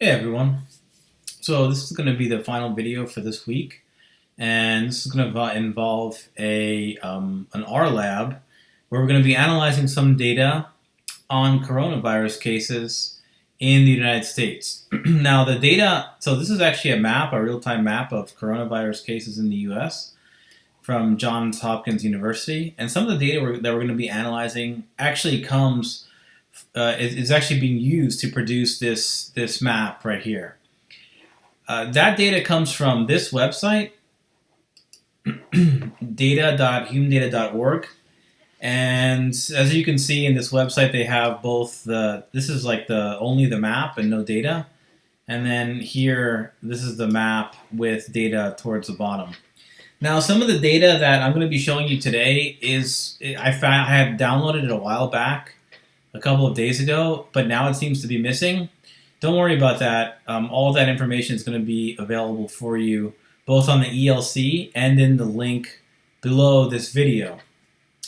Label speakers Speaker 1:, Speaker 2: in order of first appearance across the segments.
Speaker 1: Hey everyone. So this is going to be the final video for this week, and this is going to involve an R lab where we're going to be analyzing some data on coronavirus cases in the United States. Now the data, so this is actually a real-time map of coronavirus cases in the U.S. from Johns Hopkins University, and some of the data that we're going to be analyzing actually is actually being used to produce this map right here. That data comes from this website, data.humandata.org, and as you can see in this website, they have both this is like only the map and no data, and then here this is the map with data towards the bottom. Now, some of the data that I'm going to be showing you today I had downloaded it a while back, a couple of days ago, but now it seems to be missing. Don't worry about that. All of that information is going to be available for you both on the ELC and in the link below this video,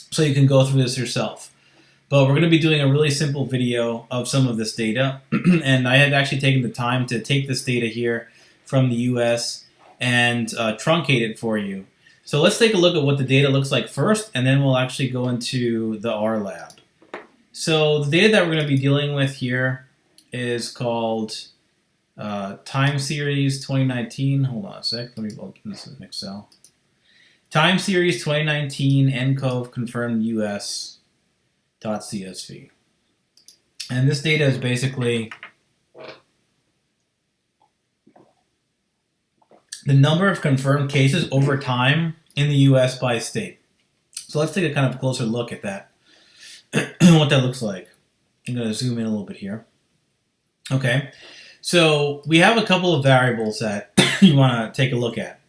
Speaker 1: so you can go through this yourself. But we're going to be doing a really simple video of some of this data, and I had actually taken the time to take this data here from the US and truncate it for you. So let's take a look at what the data looks like first, and then we'll actually go into the R lab. So the data that we're going to be dealing with here is called time series 2019. Hold on a sec. Let me open this in Excel. Time series 2019 NCOV confirmed US.csv. And this data is basically the number of confirmed cases over time in the US by state. So let's take a kind of closer look at that. What that looks like. I'm going to zoom in a little bit here. Okay, so we have a couple of variables that you want to take a look at.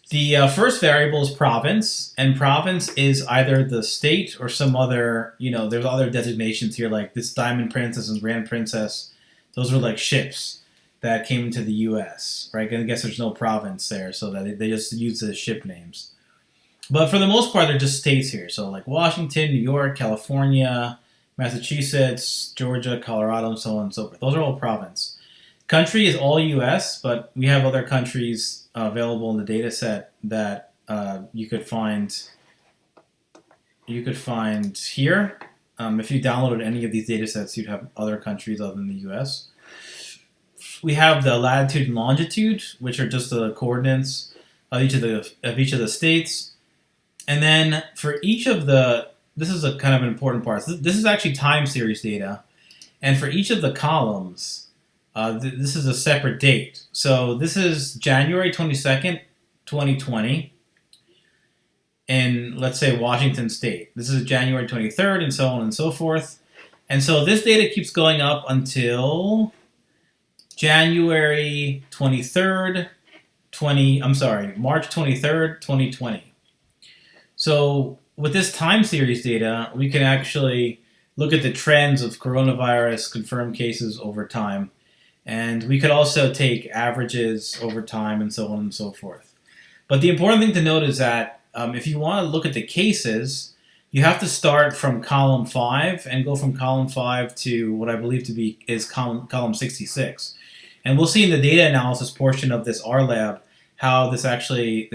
Speaker 1: The first variable is province, and province is either the state or some other, there's other designations here, like this Diamond Princess and Grand Princess. Those are like ships that came into the U.S., right? I guess there's no province there, so that they just use the ship names. But for the most part, they're just states here. So like Washington, New York, California, Massachusetts, Georgia, Colorado, and so on and so forth. Those are all province. Country is all U.S., but we have other countries available in the data set that you could find here. If you downloaded any of these data sets, you'd have other countries other than the U.S. We have the latitude and longitude, which are just the coordinates of each of the states. And then for each of this is a kind of an important part. This is actually time series data. And for each of the columns, this is a separate date. So this is January 22nd, 2020 in, let's say, Washington State. This is January 23rd, and so on and so forth. And so this data keeps going up until January 23rd, March 23rd, 2020. So with this time series data, we can actually look at the trends of coronavirus confirmed cases over time. And we could also take averages over time and so on and so forth. But the important thing to note is that if you want to look at the cases, you have to start from column 5 and go from column 5 to what I believe to be is column 66. And we'll see in the data analysis portion of this R lab how this actually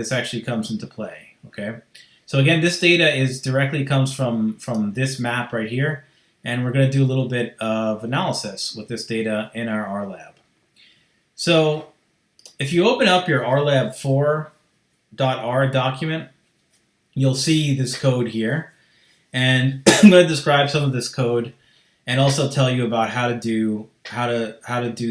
Speaker 1: comes into play. Okay. So again, this data directly comes from this map right here, and we're going to do a little bit of analysis with this data in our R lab. So if you open up your RLab 4.r document, you'll see this code here, and I'm going to describe some of this code and also tell you about how to do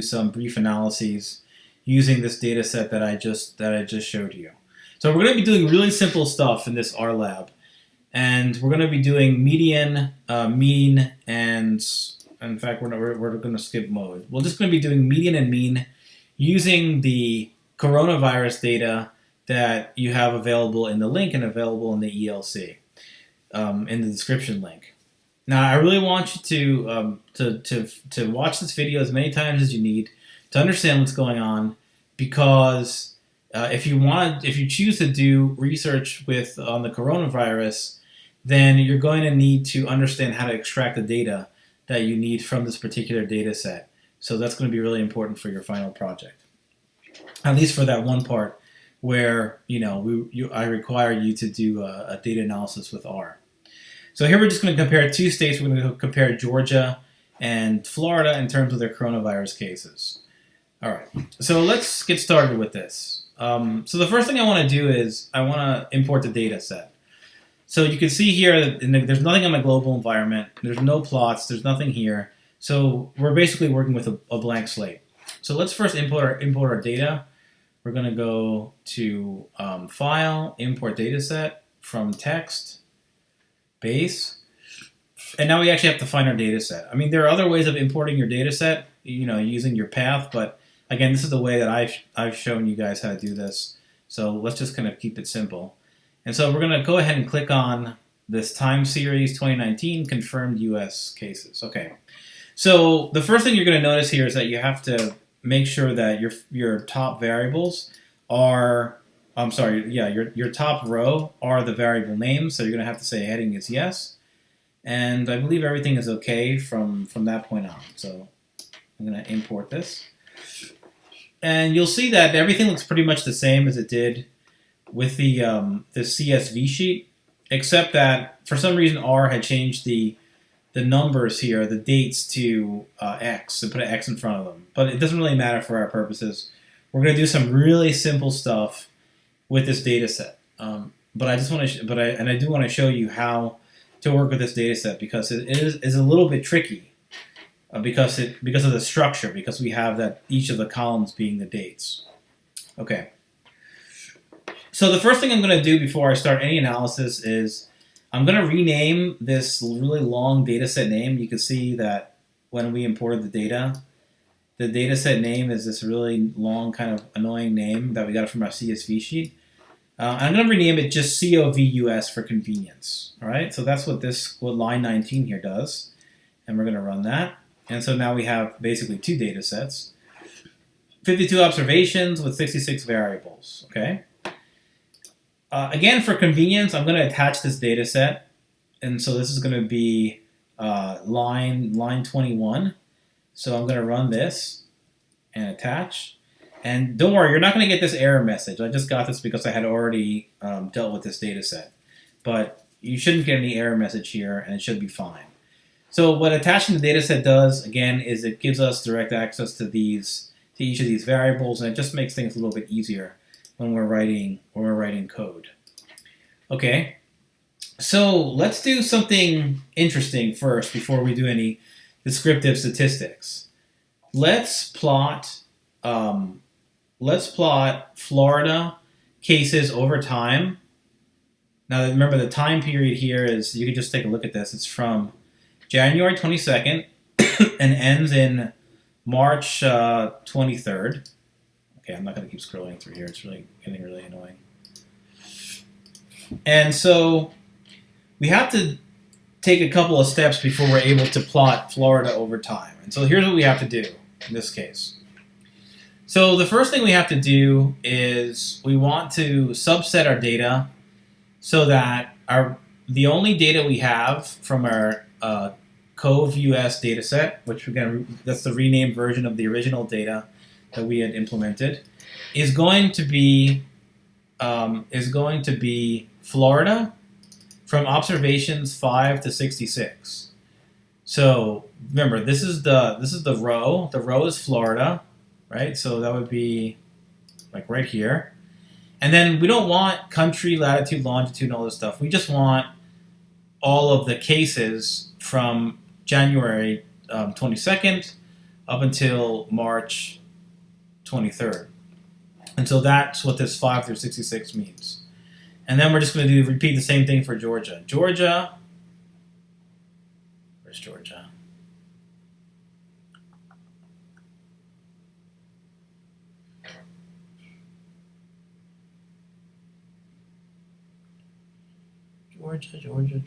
Speaker 1: some brief analyses using this data set that I just showed you. So we're going to be doing really simple stuff in this R lab, and we're going to be doing median, mean, and in fact we're going to skip mode. We're just going to be doing median and mean using the coronavirus data that you have available in the link and available in the ELC in the description link. Now I really want you to watch this video as many times as you need to understand what's going on, because if you choose to do research on the coronavirus, then you're going to need to understand how to extract the data that you need from this particular data set So that's going to be really important for your final project, at least for that one part where I require you to do a data analysis with R. So here we're just going to compare two states. We're going to compare Georgia and Florida in terms of their coronavirus cases. All right, so let's get started with this. So the first thing I want to do is I want to import the data set. So you can see here that there's nothing on my global environment. There's no plots. There's nothing here. So we're basically working with a blank slate. So let's first import our data. We're going to go to File, Import Dataset, from Text, Base. And now we actually have to find our data set. I mean, there are other ways of importing your data set, using your path, but again, this is the way that I've shown you guys how to do this. So let's just kind of keep it simple. And so we're going to go ahead and click on this time series 2019 confirmed US cases. Okay. So the first thing you're going to notice here is that you have to make sure that your top variables are, your top row are the variable names. So you're going to have to say heading is yes. And I believe everything is okay from that point on. So I'm going to import this. And you'll see that everything looks pretty much the same as it did with the CSV sheet, except that for some reason R had changed the numbers here, the dates to X, and put an X in front of them. But it doesn't really matter for our purposes. We're going to do some really simple stuff with this data set. But I just want to, I do want to show you how to work with this data set, because it is a little bit tricky. Because of the structure, because we have that each of the columns being the dates. Okay. So the first thing I'm going to do before I start any analysis is I'm going to rename this really long data set name. You can see that when we imported the data set name is this really long, kind of annoying name that we got from our CSV sheet. I'm going to rename it just COVUS for convenience. All right. So that's what line 19 here does, and we're going to run that. And so now we have basically two data sets, 52 observations with 66 variables, okay? Again, for convenience, I'm going to attach this data set. And so this is going to be line 21. So I'm going to run this and attach. And don't worry, you're not going to get this error message. I just got this because I had already dealt with this data set. But you shouldn't get any error message here, and it should be fine. So what attaching the dataset does, again, is it gives us direct access to each of these variables, and it just makes things a little bit easier when we're writing code. Okay, so let's do something interesting first before we do any descriptive statistics. Let's plot Florida cases over time. Now remember, the time period here is, you can just take a look at this. It's from January 22nd and ends in March 23rd. Okay, I'm not going to keep scrolling through here. It's really getting really annoying. And so we have to take a couple of steps before we're able to plot Florida over time. And so here's what we have to do in this case. So the first thing we have to do is we want to subset our data so that the only data we have from our COVUS dataset, which again, that's the renamed version of the original data that we had implemented, is going to be Florida from observations 5 to 66. So remember, this is the row. The row is Florida, right? So that would be like right here. And then we don't want country, latitude, longitude, and all this stuff. We just want all of the cases from January 22nd up until March 23rd. And so that's what this 5 through 66 means. And then we're just going to repeat the same thing for Georgia. Georgia, where's Georgia? Georgia.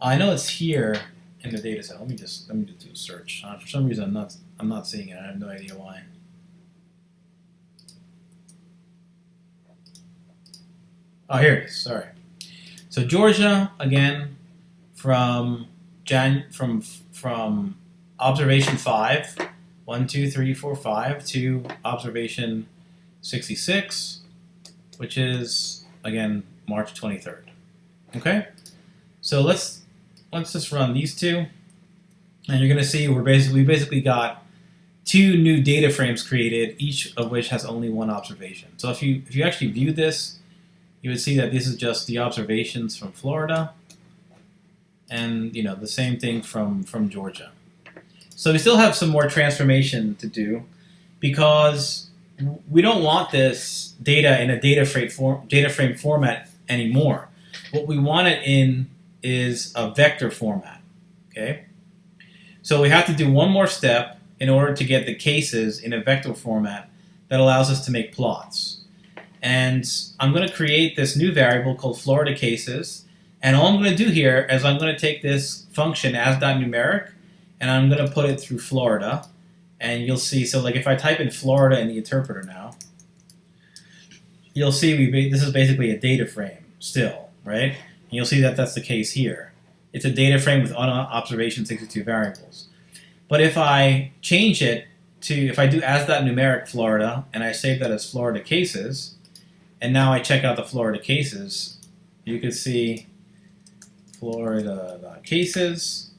Speaker 1: I know it's here in the data set. Let me just do a search. For some reason, I'm not seeing it. I have no idea why. Oh, here it is. Sorry. So Georgia, again, from from observation 5, 1, 2, 3, 4, 5 to observation 66, which is again March 23rd. Okay, so let's just run these two, and you're going to see we basically got two new data frames created, each of which has only one observation. So if you actually view this, you would see that this is just the observations from Florida, and the same thing from Georgia. So we still have some more transformation to do, because we don't want this data in a data frame format anymore. What we want it in is a vector format. Okay, so we have to do one more step in order to get the cases in a vector format that allows us to make plots. And I'm going to create this new variable called Florida cases. And all I'm going to do here is I'm going to take this function as.numeric, and I'm going to put it through Florida. And you'll see, so like if I type in Florida in the interpreter now, you'll see this is basically a data frame still, right? And you'll see that that's the case here. It's a data frame with observation 62 variables. But if I change it to, if I do as.numeric Florida, and I save that as Florida cases, and now I check out the Florida cases, you can see Florida.cases.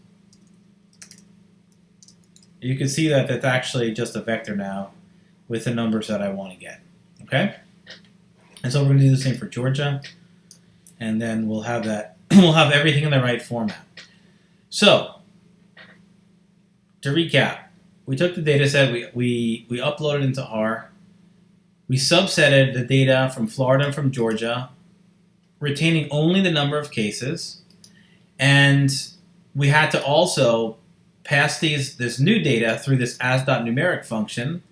Speaker 1: You can see that that's actually just a vector now with the numbers that I want to get. Okay? And so we're going to do the same for Georgia, and then we'll have that. We'll have everything in the right format. So, to recap, we took the data set, we uploaded into R, we subsetted the data from Florida and from Georgia, retaining only the number of cases, and we had to also pass this new data through this as.numeric function,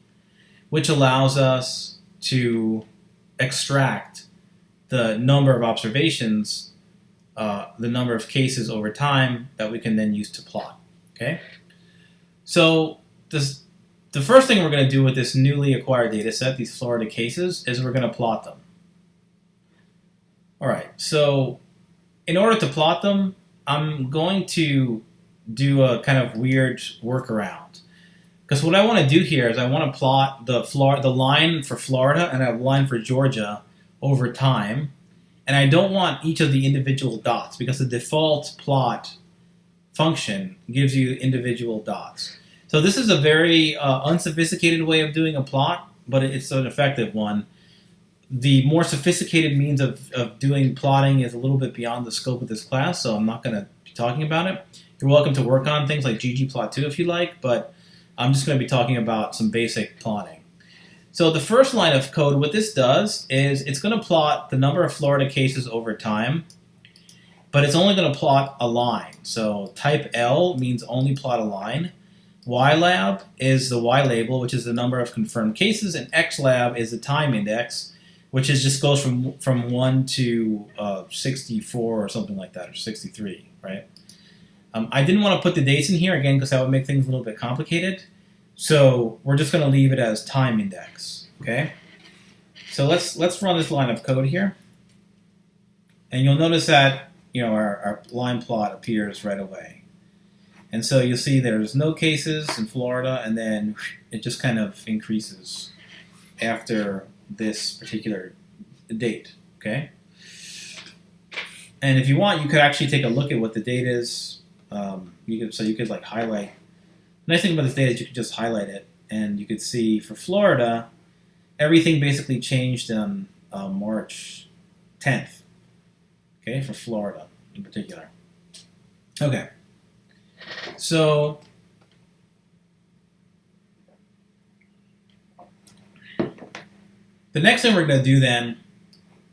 Speaker 1: which allows us to extract the number of observations, the number of cases over time that we can then use to plot. Okay? So the first thing we're going to do with this newly acquired data set, these Florida cases, is we're going to plot them. All right, so in order to plot them, I'm going to do a kind of weird workaround. Because what I want to do here is I want to plot the line for Florida and a line for Georgia over time. And I don't want each of the individual dots, because the default plot function gives you individual dots. So this is a very unsophisticated way of doing a plot, but it's an effective one. The more sophisticated means of doing plotting is a little bit beyond the scope of this class, so I'm not going to be talking about it. You're welcome to work on things like ggplot2 if you like, but I'm just going to be talking about some basic plotting. So the first line of code, what this does is it's going to plot the number of Florida cases over time, but it's only going to plot a line. So type L means only plot a line. YLab is the Y label, which is the number of confirmed cases, and XLab is the time index, which is just goes from 1 to 64 or something like that, or 63, right? I didn't want to put the dates in here, again, because that would make things a little bit complicated. So we're just going to leave it as time index, okay? So let's run this line of code here. And you'll notice that, our line plot appears right away. And so you'll see there's no cases in Florida, and then it just kind of increases after this particular date, okay? And if you want, you could actually take a look at what the date is. You could like highlight. The nice thing about this data is you could just highlight it, and you could see for Florida, everything basically changed on March 10th. Okay, for Florida in particular. Okay. So the next thing we're going to do then,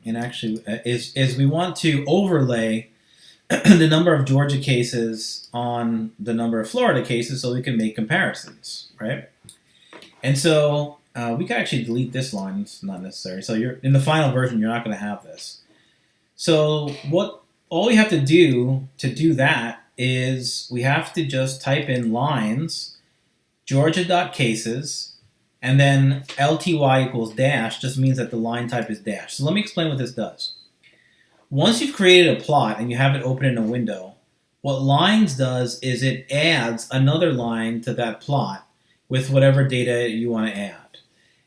Speaker 1: and actually is we want to overlay the number of Georgia cases on the number of Florida cases so we can make comparisons, right? And so we can actually delete this line. It's not necessary. So you're in the final version, you're not going to have this. So all we have to do that is we have to just type in lines, Georgia.cases, and then LTY equals dash just means that the line type is dash. So let me explain what this does. Once you've created a plot and you have it open in a window, what lines does is it adds another line to that plot with whatever data you want to add.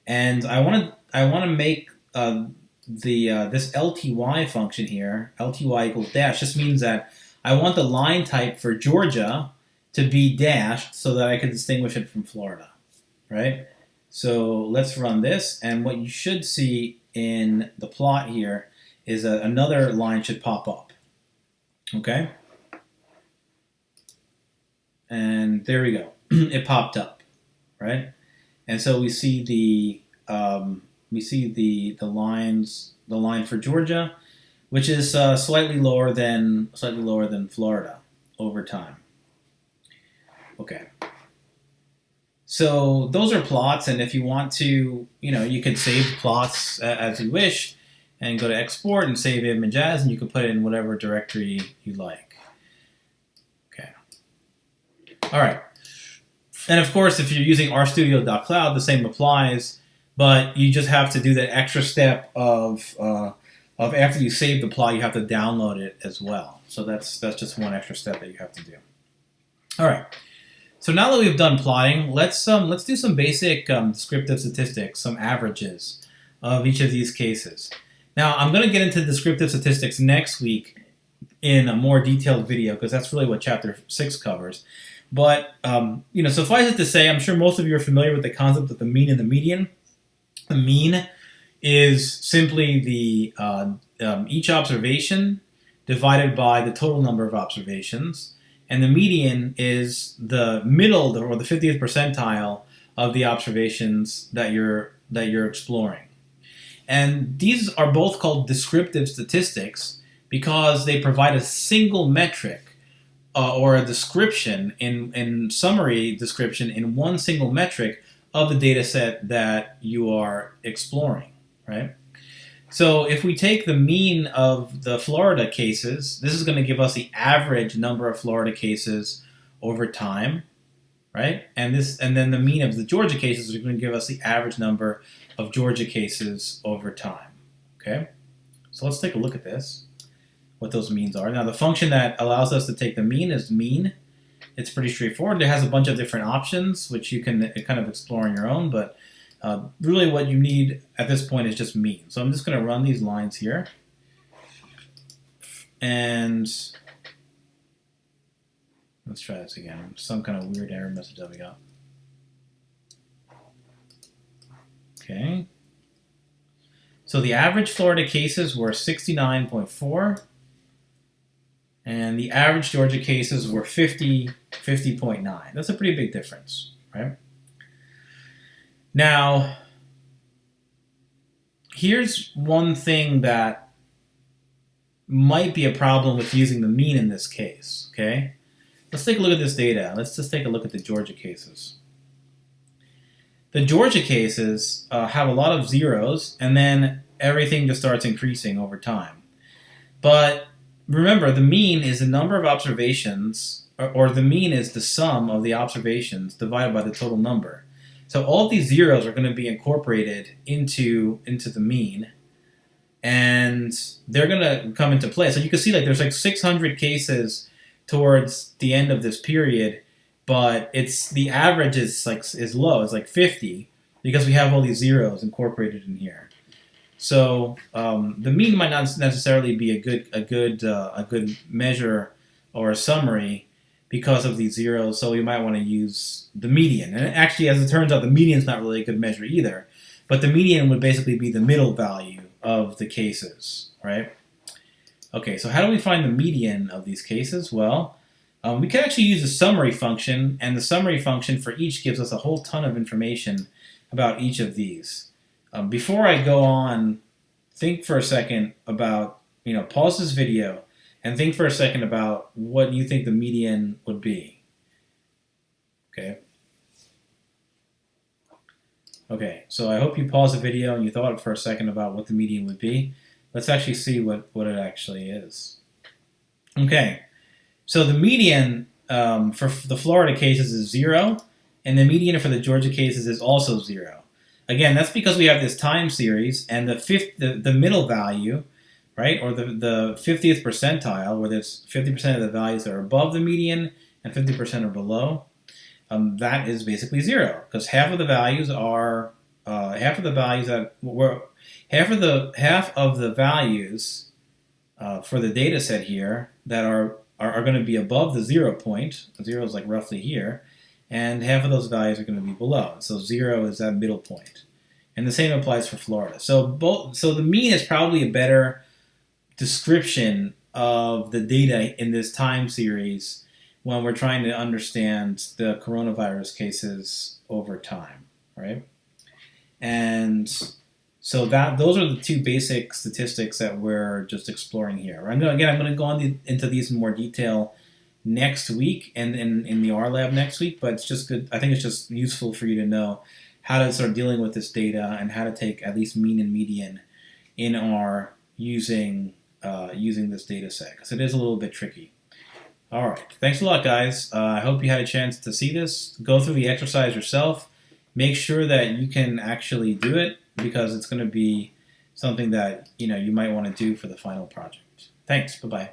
Speaker 1: And I want to make this LTY function here, LTY equals dash, just means that I want the line type for Georgia to be dashed so that I can distinguish it from Florida, right? So let's run this, and what you should see in the plot here is another line should pop up, okay? And there we go. It popped up, right? And so we see the line for Georgia, which is slightly lower than Florida over time. Okay. So those are plots, and if you want to, you can save plots as you wish, and go to export and save image as, and you can put it in whatever directory you like. Okay. All right. And of course, if you're using rstudio.cloud, the same applies, but you just have to do that extra step of after you save the plot, you have to download it as well. So that's just one extra step that you have to do. All right. So now that we've done plotting, let's do some basic descriptive statistics, some averages of each of these cases. Now, I'm going to get into descriptive statistics next week in a more detailed video because that's really what Chapter 6 covers. But, suffice it to say, I'm sure most of you are familiar with the concept of the mean and the median. The mean is simply the each observation divided by the total number of observations. And the median is the middle or the 50th percentile of the observations that you're exploring. And these are both called descriptive statistics because they provide a single metric or a description in summary description in one single metric of the data set that you are exploring, right? So if we take the mean of the Florida cases, this is going to give us the average number of Florida cases over time, right? And then the mean of the Georgia cases is going to give us the average number of Georgia cases over time, okay? So let's take a look at this, what those means are. Now the function that allows us to take the mean is mean. It's pretty straightforward. It has a bunch of different options, which you can kind of explore on your own, but really what you need at this point is just mean. So I'm just going to run these lines here. And let's try this again. Some kind of weird error message that we got. Okay. So the average Florida cases were 69.4. And the average Georgia cases were 50.9. That's a pretty big difference, right? Now, here's one thing that might be a problem with using the mean in this case, okay? Let's take a look at this data. Let's just take a look at the Georgia cases. The Georgia cases have a lot of zeros, and then everything just starts increasing over time. But remember, the mean is the number of observations, or the mean is the sum of the observations divided by the total number. So all of these zeros are going to be incorporated into the mean, and they're going to come into play. So you can see there's 600 cases towards the end of this period, but the average is low. It's 50 because we have all these zeros incorporated in here. So the mean might not necessarily be a good measure or a summary because of these zeros. So we might want to use the median. And actually, as it turns out, the median is not really a good measure either. But the median would basically be the middle value of the cases, right? Okay, so how do we find the median of these cases? Well, we can actually use a summary function, and the summary function for each gives us a whole ton of information about each of these. Before I go on, think for a second about, pause this video and think for a second about what you think the median would be. Okay. Okay, so I hope you paused the video and you thought for a second about what the median would be. Let's actually see what it actually is. Okay, so the median for the Florida cases is 0, and the median for the Georgia cases is also 0. Again, that's because we have this time series, and the middle value right? Or the 50th percentile, where there's 50% of the values that are above the median and 50% are below. That is basically zero, because half of the values are half of the values that were half of the values for the data set here that are going to be above the 0 point. Zero is like roughly here, and half of those values are going to be below. So 0 is that middle point, and the same applies for Florida. So the mean is probably a better description of the data in this time series when we're trying to understand the coronavirus cases over time, right? And so those are the two basic statistics that we're just exploring here. I'm going to go into these in more detail next week and in the R lab next week, but it's just good. I think it's just useful for you to know how to start dealing with this data and how to take at least mean and median in R using this data set, because it is a little bit tricky. All right. Thanks a lot, guys. I hope you had a chance to see this. Go through the exercise yourself. Make sure that you can actually do it, because it's going to be something that you might want to do for the final project. Thanks. Bye-bye.